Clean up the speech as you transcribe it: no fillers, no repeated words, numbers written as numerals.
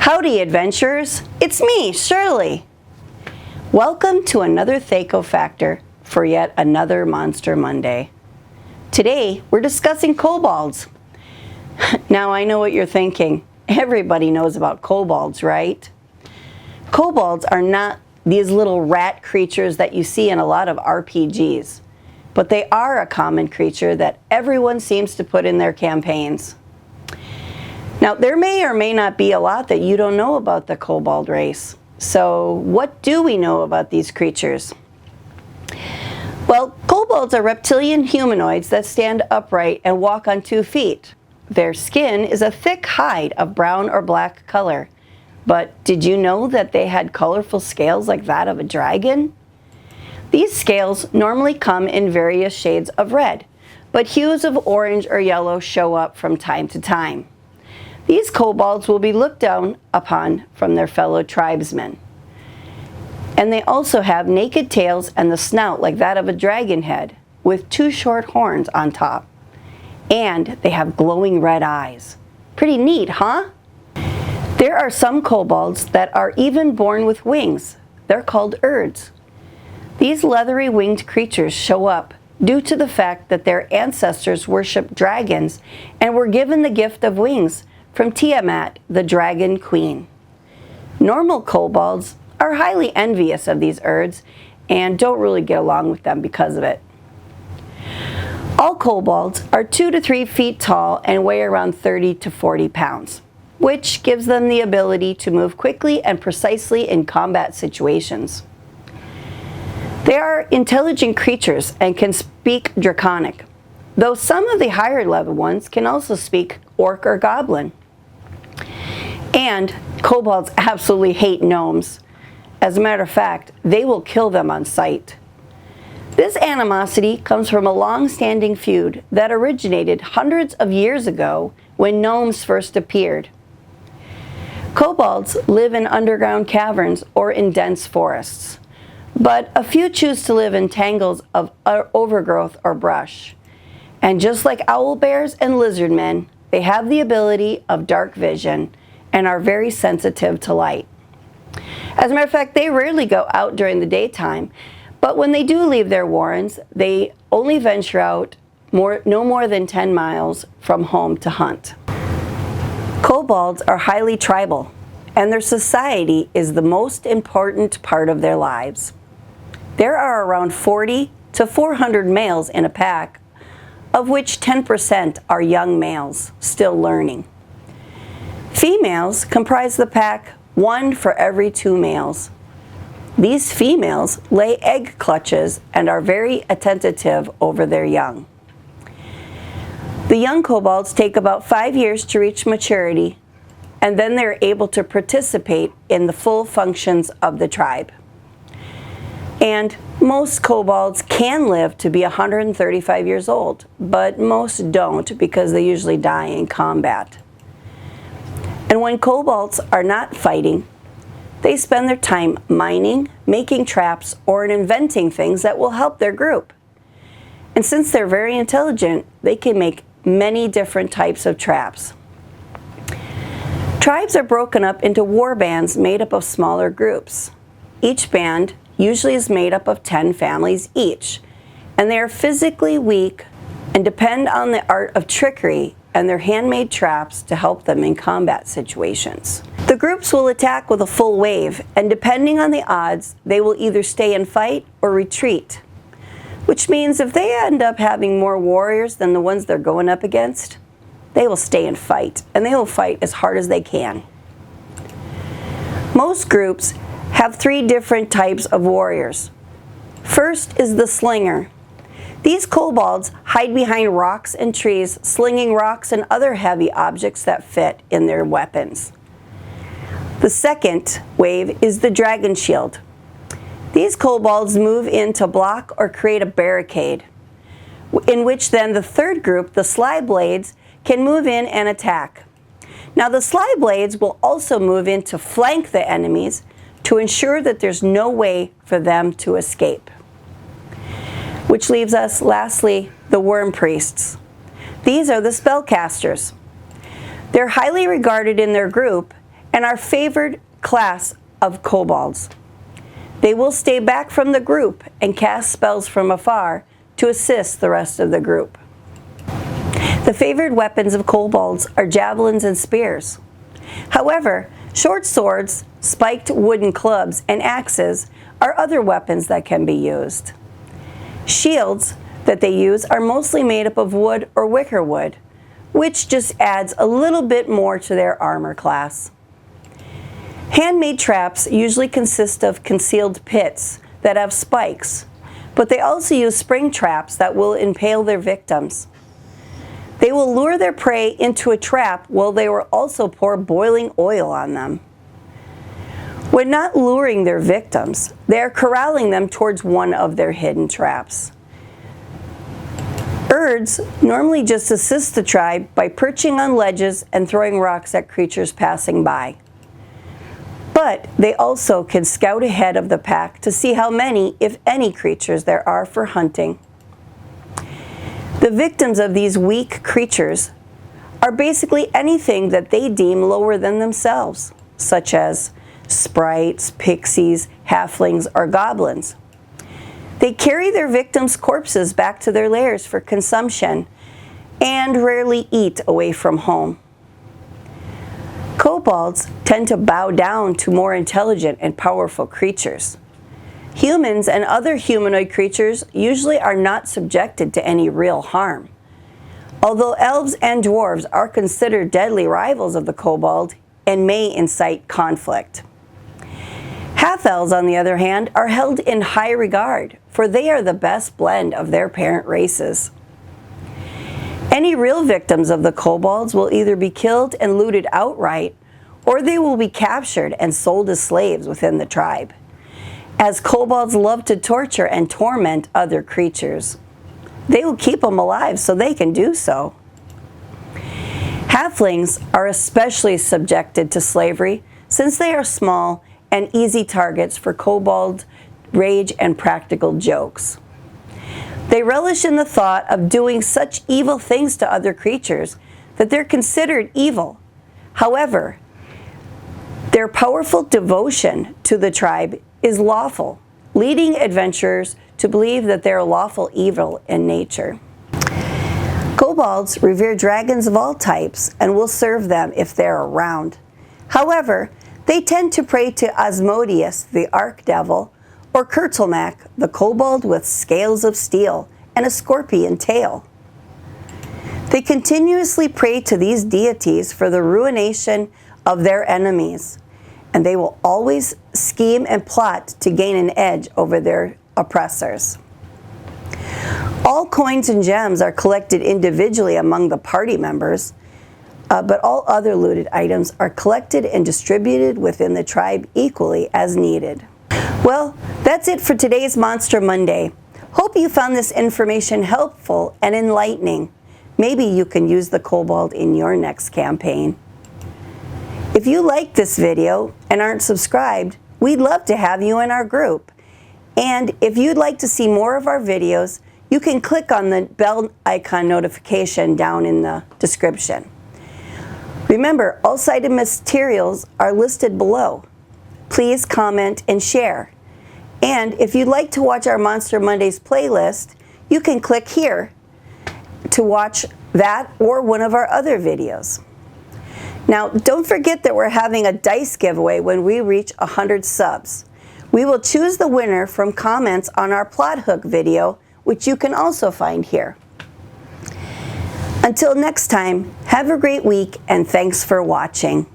Howdy, adventurers! It's me, Shirley. Welcome to another Thaco Factor for yet another Monster Monday. Today, we're discussing kobolds. Now, I know what you're thinking. Everybody knows about kobolds, right? Kobolds are not these little rat creatures that you see in a lot of RPGs, but they are a common creature that everyone seems to put in their campaigns. Now, there may or may not be a lot that you don't know about the kobold race. So, what do we know about these creatures? Well, kobolds are reptilian humanoids that stand upright and walk on 2 feet. Their skin is a thick hide of brown or black color. But did you know that they had colorful scales like that of a dragon? These scales normally come in various shades of red, but hues of orange or yellow show up from time to time. These kobolds will be looked down upon from their fellow tribesmen. And they also have naked tails and the snout like that of a dragon head, with 2 short horns on top. And they have glowing red eyes. Pretty neat, huh? There are some kobolds that are even born with wings. They're called urds. These leathery winged creatures show up due to the fact that their ancestors worshipped dragons and were given the gift of wings from Tiamat, the dragon queen. Normal kobolds are highly envious of these urds and don't really get along with them because of it. All kobolds are 2 to 3 feet tall and weigh around 30 to 40 pounds, which gives them the ability to move quickly and precisely in combat situations. They are intelligent creatures and can speak Draconic, though some of the higher level ones can also speak Orc or Goblin. And kobolds absolutely hate gnomes. As a matter of fact, they will kill them on sight. This animosity comes from a long-standing feud that originated hundreds of years ago when gnomes first appeared. Kobolds live in underground caverns or in dense forests, but a few choose to live in tangles of overgrowth or brush. And just like owl bears and lizard men, they have the ability of dark vision and are very sensitive to light. As a matter of fact, they rarely go out during the daytime, but when they do leave their warrens, they only venture out no more than 10 miles from home to hunt. Kobolds are highly tribal, and their society is the most important part of their lives. There are around 40 to 400 males in a pack, of which 10% are young males, still learning. Females comprise the pack 1 for every 2 males. These females lay egg clutches and are very attentive over their young. The young kobolds take about 5 years to reach maturity, and then they're able to participate in the full functions of the tribe. And most kobolds can live to be 135 years old, but most don't because they usually die in combat. And when kobolds are not fighting, they spend their time mining, making traps, or inventing things that will help their group. And since they're very intelligent, they can make many different types of traps. Tribes are broken up into war bands made up of smaller groups. Each band usually is made up of 10 families each, and they are physically weak and depend on the art of trickery and their handmade traps to help them in combat situations. The groups will attack with a full wave, and depending on the odds, they will either stay and fight or retreat, which means if they end up having more warriors than the ones they're going up against, they will stay and fight, and they will fight as hard as they can. Most groups have 3 different types of warriors. First is the slinger. These kobolds hide behind rocks and trees, slinging rocks and other heavy objects that fit in their weapons. The second wave is the dragon shield. These kobolds move in to block or create a barricade, in which then the third group, the sly blades, can move in and attack. Now the sly blades will also move in to flank the enemies to ensure that there's no way for them to escape. Which leaves us, lastly, the worm priests. These are the spellcasters. They're highly regarded in their group and our favored class of kobolds. They will stay back from the group and cast spells from afar to assist the rest of the group. The favored weapons of kobolds are javelins and spears. However, short swords, spiked wooden clubs, and axes are other weapons that can be used. Shields that they use are mostly made up of wood or wicker wood, which just adds a little bit more to their armor class. Handmade traps usually consist of concealed pits that have spikes, but they also use spring traps that will impale their victims. They will lure their prey into a trap while they will also pour boiling oil on them. When not luring their victims, they are corralling them towards one of their hidden traps. Birds normally just assist the tribe by perching on ledges and throwing rocks at creatures passing by. But they also can scout ahead of the pack to see how many, if any, creatures there are for hunting. The victims of these weak creatures are basically anything that they deem lower than themselves, such as sprites, pixies, halflings, or goblins. They carry their victims' corpses back to their lairs for consumption and rarely eat away from home. Kobolds tend to bow down to more intelligent and powerful creatures. Humans and other humanoid creatures usually are not subjected to any real harm. Although elves and dwarves are considered deadly rivals of the kobold and may incite conflict. Half-elves, on the other hand, are held in high regard, for they are the best blend of their parent races. Any real victims of the kobolds will either be killed and looted outright, or they will be captured and sold as slaves within the tribe, as kobolds love to torture and torment other creatures. They will keep them alive so they can do so. Halflings are especially subjected to slavery since they are small and easy targets for kobold rage and practical jokes. They relish in the thought of doing such evil things to other creatures that they're considered evil. However, their powerful devotion to the tribe is lawful, leading adventurers to believe that they are lawful evil in nature. Kobolds revere dragons of all types and will serve them if they're around. However, they tend to pray to Asmodeus, the Archdevil, or Kurtulmak, the kobold with scales of steel and a scorpion tail. They continuously pray to these deities for the ruination of their enemies, and they will always scheme and plot to gain an edge over their oppressors. All coins and gems are collected individually among the party members, but all other looted items are collected and distributed within the tribe equally as needed. Well, that's it for today's Monster Monday. Hope you found this information helpful and enlightening. Maybe you can use the kobold in your next campaign. If you like this video and aren't subscribed, we'd love to have you in our group. And if you'd like to see more of our videos, you can click on the bell icon notification down in the description. Remember, all cited materials are listed below. Please comment and share. And if you'd like to watch our Monster Mondays playlist, you can click here to watch that or one of our other videos. Now, don't forget that we're having a dice giveaway when we reach 100 subs. We will choose the winner from comments on our plot hook video, which you can also find here. Until next time, have a great week and thanks for watching.